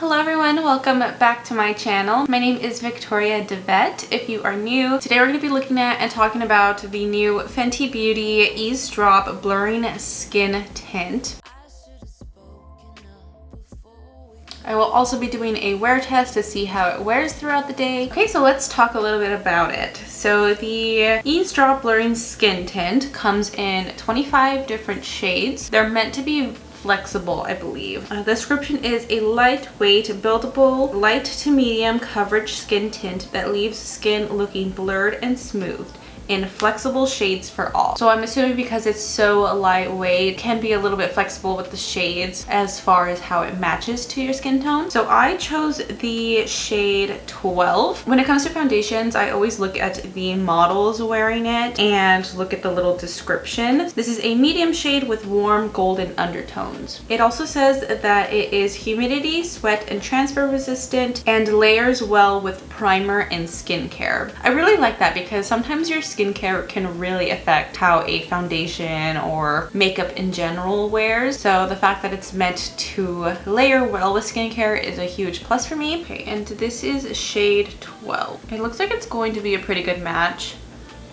Hello everyone, welcome back to my channel. My name is Victoria DeVette. If you are new, today we're going to be looking at and talking about the new Fenty Beauty Eaze Drop Blurring Skin Tint. I will also be doing a wear test to see how it wears throughout the day. Okay, so let's talk a little bit about it. So the Eaze Drop Blurring Skin Tint comes in 25 different shades. They're meant to be flexible, I believe. The description is a lightweight, buildable, light to medium coverage skin tint that leaves skin looking blurred and smooth in flexible shades for all. So I'm assuming because it's so lightweight, it can be a little bit flexible with the shades as far as how it matches to your skin tone. So I chose the shade 12. When it comes to foundations, I always look at the models wearing it and look at the little description. This is a medium shade with warm golden undertones. It also says that it is humidity, sweat, and transfer resistant and layers well with primer and skincare. I really like that because sometimes your skincare can really affect how a foundation or makeup in general wears. So the fact that it's meant to layer well with skincare is a huge plus for me. Okay, and this is shade 12. It looks like it's going to be a pretty good match.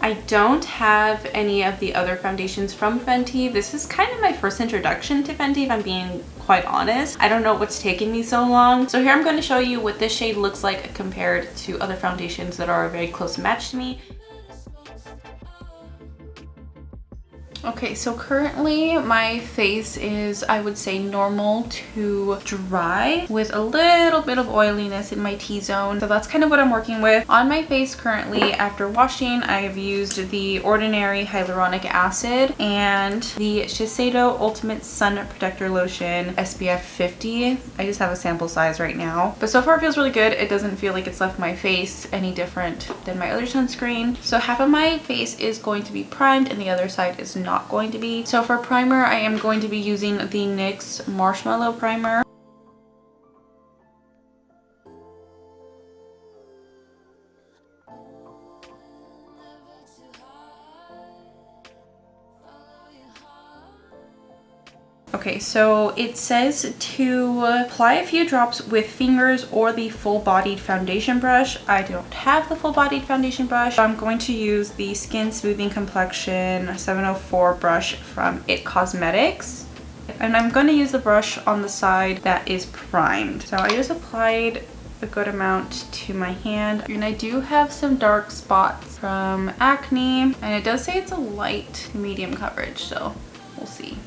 I don't have any of the other foundations from Fenty. This is kind of my first introduction to Fenty, if I'm being quite honest. I don't know what's taking me so long. So here I'm going to show you what this shade looks like compared to other foundations that are a very close match to me. Okay, so currently my face is, I would say, normal to dry with a little bit of oiliness in my T-zone. So that's kind of what I'm working with. On my face currently, after washing, I've used the Ordinary Hyaluronic Acid and the Shiseido Ultimate Sun Protector Lotion SPF 50. I just have a sample size right now. But so far it feels really good. It doesn't feel like it's left my face any different than my other sunscreen. So half of my face is going to be primed and the other side is not going to be. So for primer, I am going to be using the NYX Marshmallow Primer. Okay, so it says to apply a few drops with fingers or the full-bodied foundation brush. I don't have the full-bodied foundation brush. So I'm going to use the Skin Smoothing Complexion 704 brush from IT Cosmetics. And I'm going to use the brush on the side that is primed. So I just applied a good amount to my hand. And I do have some dark spots from acne. And it does say it's a light to medium coverage, so we'll see.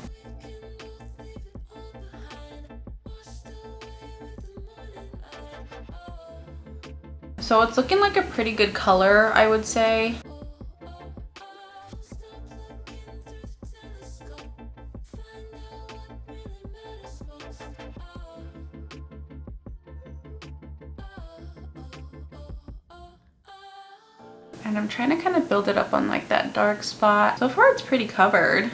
So it's looking like a pretty good color, I would say. And I'm trying to kind of build it up on like that dark spot. So far it's pretty covered.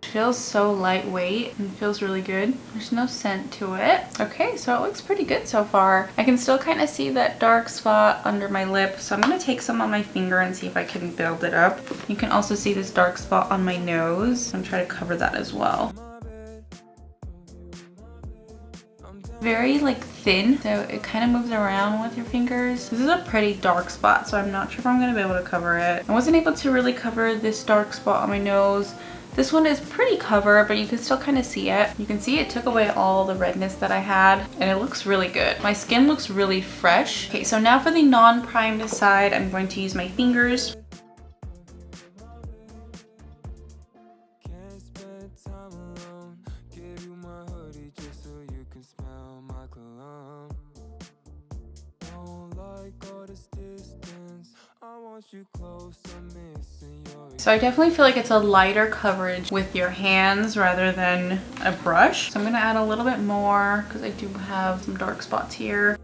Feels so lightweight and feels really good. There's no scent to it. Okay, so it looks pretty good so far. I can still kind of see that dark spot under my lip, so I'm going to take some on my finger and see if I can build it up. You can also see this dark spot on my nose. I'm trying to cover that as well. Very like thin, so it kind of moves around with your fingers. This is a pretty dark spot, so I'm not sure if I'm going to be able to cover it. I wasn't able to really cover this dark spot on my nose. This one is pretty covered, but you can still kind of see it. You can see it took away all the redness that I had, and it looks really good. My skin looks really fresh. Okay, so now for the non-primed side, I'm going to use my fingers. So I definitely feel like it's a lighter coverage with your hands rather than a brush. So I'm going to add a little bit more because I do have some dark spots here.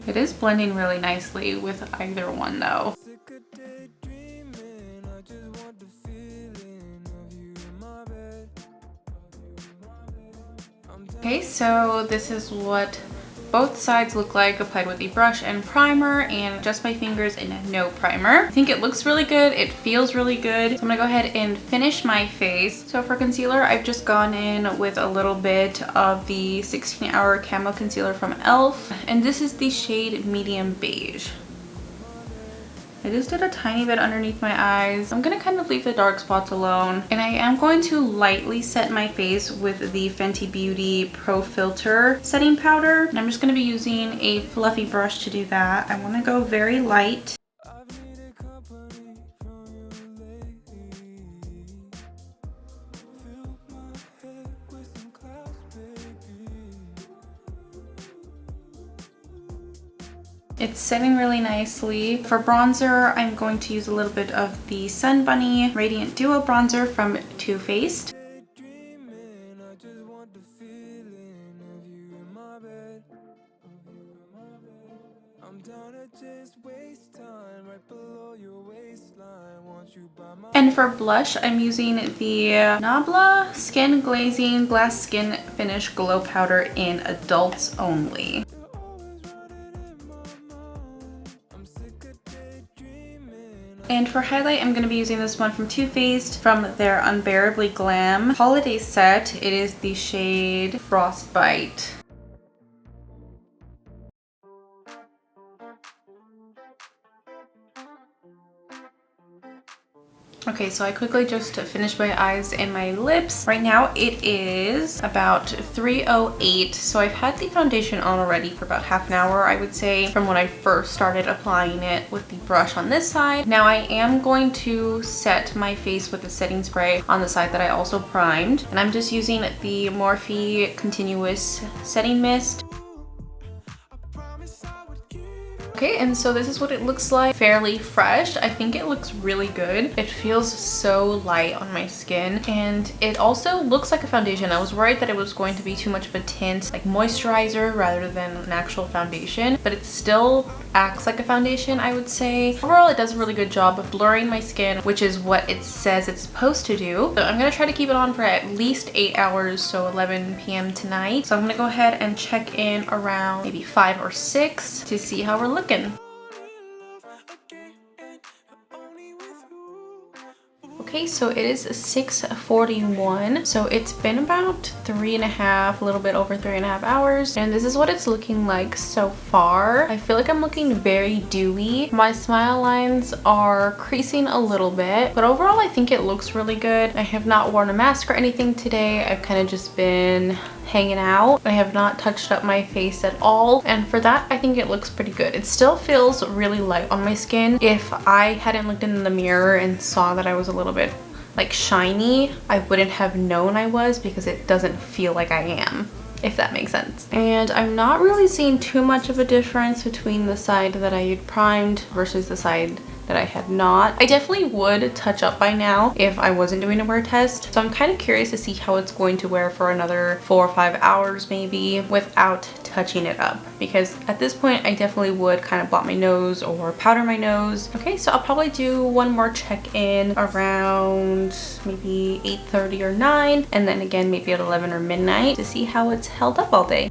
It is blending really nicely with either one though. Okay, so this is what both sides look like applied with a brush and primer, and just my fingers and no primer. I think it looks really good. It feels really good. So I'm gonna go ahead and finish my face. So for concealer, I've just gone in with a little bit of the 16-hour Camo Concealer from e.l.f. and this is the shade Medium Beige. I just did a tiny bit underneath my eyes. I'm gonna kind of leave the dark spots alone. And I am going to lightly set my face with the Fenty Beauty Pro Filter setting powder. And I'm just gonna be using a fluffy brush to do that. I wanna go very light. It's setting really nicely. For bronzer, I'm going to use a little bit of the Sun Bunny Radiant Duo Bronzer from Too Faced. And for blush, I'm using the Nabla Skin Glazing Glass Skin Finish Glow Powder in Adults Only. And for highlight, I'm going to be using this one from Too Faced from their Unbearably Glam Holiday Set. It is the shade Frostbite. Okay, so I quickly just finished my eyes and my lips. Right now it is about 3:08, so I've had the foundation on already for about half an hour, I would say, from when I first started applying it with the brush on this side. Now I am going to set my face with the setting spray on the side that I also primed, and I'm just using the Morphe Continuous Setting Mist. Okay, and so this is what it looks like. Fairly fresh. I think it looks really good. It feels so light on my skin, and it also looks like a foundation. I was worried that it was going to be too much of a tint, like moisturizer rather than an actual foundation, but it still acts like a foundation, I would say. Overall, it does a really good job of blurring my skin, which is what it says it's supposed to do. So I'm gonna try to keep it on for at least 8 hours, so 11 p.m. tonight. So I'm gonna go ahead and check in around maybe 5 or 6 to see how we're looking. Okay, so it is 6:41, so it's been about 3.5, a little bit over 3.5 hours, and this is what it's looking like so far. I feel like I'm looking very dewy. My smile lines are creasing a little bit, but overall I think it looks really good. I have not worn a mask or anything today. I've kind of just been hanging out. I have not touched up my face at all, and for that I think it looks pretty good. It still feels really light on my skin. If I hadn't looked in the mirror and saw that I was a little bit like shiny, I wouldn't have known I was, because it doesn't feel like I am, if that makes sense. And I'm not really seeing too much of a difference between the side that I had primed versus the side that I had not. I definitely would touch up by now if I wasn't doing a wear test. So I'm kind of curious to see how it's going to wear for another 4 or 5 hours maybe without touching it up, because at this point I definitely would kind of blot my nose or powder my nose. Okay, so I'll probably do one more check-in around maybe 8:30 or 9, and then again maybe at 11 or midnight to see how it's held up all day.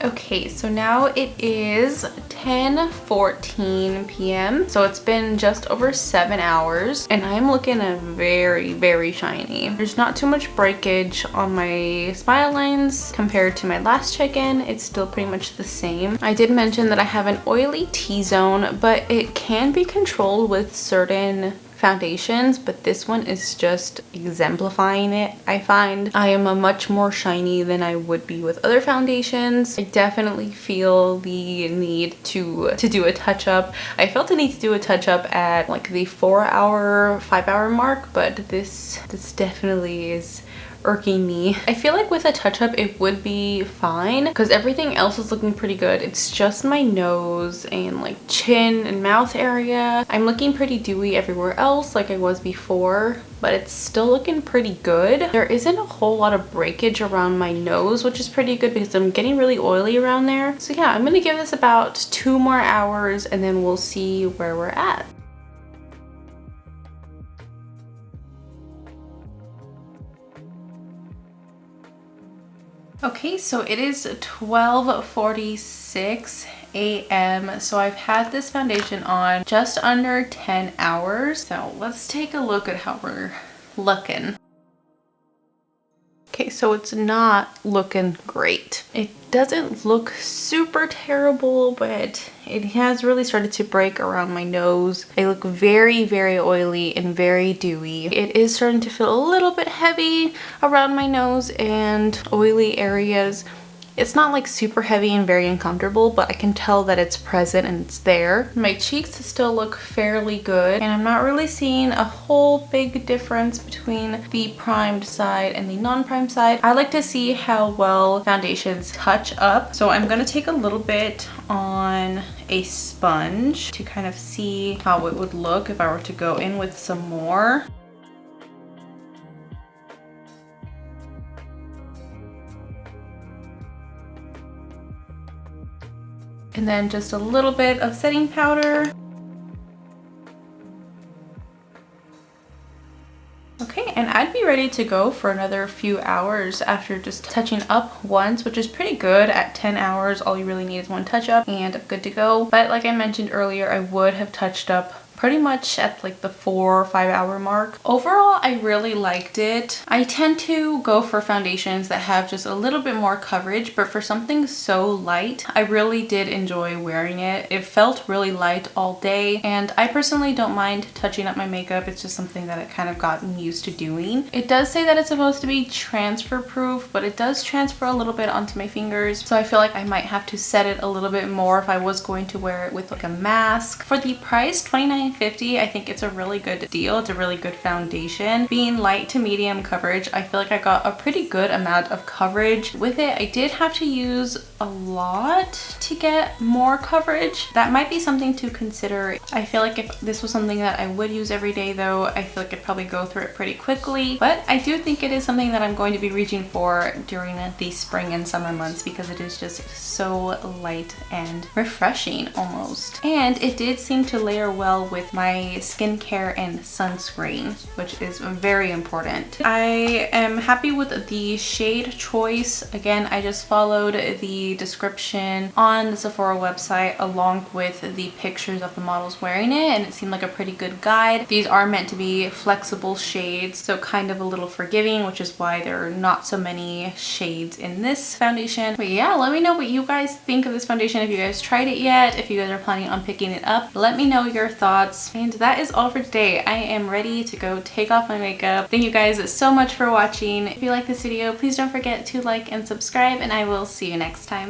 Okay, so now it is 10:14 p.m. So it's been just over 7 hours, and I'm looking very, very shiny. There's not too much breakage on my smile lines compared to my last check-in. It's still pretty much the same. I did mention that I have an oily T-zone, but it can be controlled with certain foundations, but this one is just exemplifying it. I find I am a much more shiny than I would be with other foundations. I definitely feel the need to do a touch-up. I felt the need to do a touch-up at like the 4-hour, 5-hour mark, but this definitely is irking me. I feel like with a touch-up it would be fine because everything else is looking pretty good. It's just my nose and like chin and mouth area. I'm looking pretty dewy everywhere else like I was before, but it's still looking pretty good. There isn't a whole lot of breakage around my nose, which is pretty good because I'm getting really oily around there. So yeah, I'm gonna give this about 2 more hours and then we'll see where we're at. Okay, so it is 12:46 a.m. So I've had this foundation on just under 10 hours. So let's take a look at how we're looking. Okay, so it's not looking great. It doesn't look super terrible, but it has really started to break around my nose. I look very, very oily and very dewy. It is starting to feel a little bit heavy around my nose and oily areas. It's not like super heavy and very uncomfortable, but I can tell that it's present and it's there. My cheeks still look fairly good, and I'm not really seeing a whole big difference between the primed side and the non-primed side. I like to see how well foundations touch up. So I'm gonna take a little bit on a sponge to kind of see how it would look if I were to go in with some more. And then just a little bit of setting powder. Okay, and I'd be ready to go for another few hours after just touching up once, which is pretty good. At 10 hours, all you really need is one touch up and I'm good to go. But like I mentioned earlier, I would have touched up pretty much at like the 4 or 5 hour mark. Overall, I really liked it. I tend to go for foundations that have just a little bit more coverage, but for something so light, I really did enjoy wearing it. It felt really light all day, and I personally don't mind touching up my makeup. It's just something that I've kind of gotten used to doing. It does say that it's supposed to be transfer proof, but it does transfer a little bit onto my fingers, so I feel like I might have to set it a little bit more if I was going to wear it with like a mask. For the price, $29.50, I think it's a really good deal. It's a really good foundation. Being light to medium coverage, I feel like I got a pretty good amount of coverage with it. I did have to use a lot to get more coverage. That might be something to consider. I feel like if this was something that I would use every day though, I feel like I'd probably go through it pretty quickly. But I do think it is something that I'm going to be reaching for during the spring and summer months because it is just so light and refreshing almost. And it did seem to layer well with my skincare and sunscreen, which is very important. I am happy with the shade choice. Again, I just followed the description on the Sephora website along with the pictures of the models wearing it, and it seemed like a pretty good guide. These are meant to be flexible shades, so kind of a little forgiving, which is why there are not so many shades in this foundation. But yeah, let me know what you guys think of this foundation. If you guys tried it yet, if you guys are planning on picking it up, let me know your thoughts. And that is all for today. I am ready to go take off my makeup. Thank you guys so much for watching. If you like this video, please don't forget to like and subscribe, and I will see you next time.